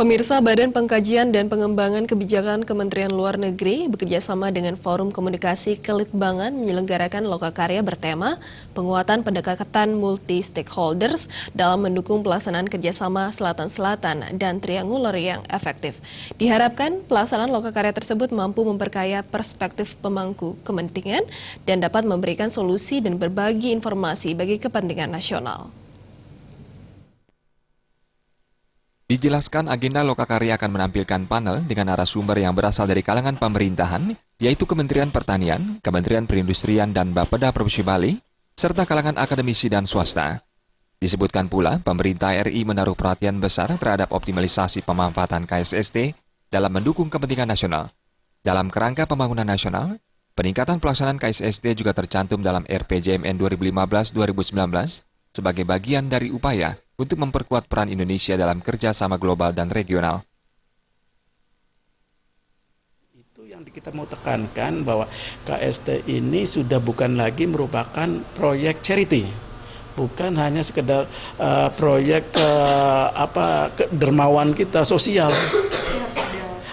Pemirsa, Badan Pengkajian dan Pengembangan Kebijakan Kementerian Luar Negeri bekerjasama dengan Forum Komunikasi Kelitbangan menyelenggarakan lokakarya bertema penguatan pendekatan multi-stakeholders dalam mendukung pelaksanaan kerjasama Selatan-Selatan dan Triangular yang efektif. Diharapkan pelaksanaan lokakarya tersebut mampu memperkaya perspektif pemangku kepentingan dan dapat memberikan solusi dan berbagi informasi bagi kepentingan nasional. Dijelaskan agenda lokakarya akan menampilkan panel dengan narasumber yang berasal dari kalangan pemerintahan, yaitu Kementerian Pertanian, Kementerian Perindustrian dan Bapeda Provinsi Bali, serta kalangan akademisi dan swasta. Disebutkan pula, pemerintah RI menaruh perhatian besar terhadap optimalisasi pemanfaatan KSST dalam mendukung kepentingan nasional. Dalam kerangka pembangunan nasional, peningkatan pelaksanaan KSST juga tercantum dalam RPJMN 2015-2019 sebagai bagian dari upaya untuk memperkuat peran Indonesia dalam kerjasama global dan regional. Itu yang kita mau tekankan bahwa KST ini sudah bukan lagi merupakan proyek charity, bukan hanya sekedar proyek dermawan kita sosial.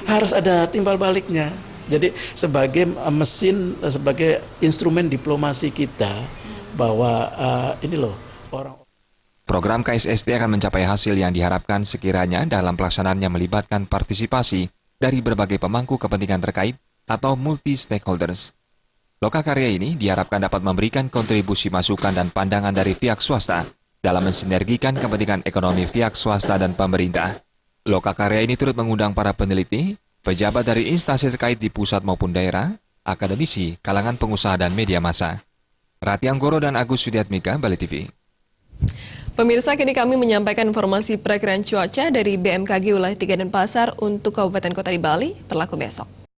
Harus ada timbal baliknya. Jadi sebagai mesin, sebagai instrumen diplomasi kita bahwa ini loh orang. Program KSST akan mencapai hasil yang diharapkan sekiranya dalam pelaksanaannya melibatkan partisipasi dari berbagai pemangku kepentingan terkait atau multi-stakeholders. Lokakarya ini diharapkan dapat memberikan kontribusi masukan dan pandangan dari pihak swasta dalam mensinergikan kepentingan ekonomi pihak swasta dan pemerintah. Lokakarya ini turut mengundang para peneliti, pejabat dari instansi terkait di pusat maupun daerah, akademisi, kalangan pengusaha dan media massa. Rati Anggoro dan Agus Sudiatmika, Bali TV. Pemirsa, kini kami menyampaikan informasi perakiraan cuaca dari BMKG wilayah 3 Denpasar untuk Kabupaten Kota di Bali berlaku besok.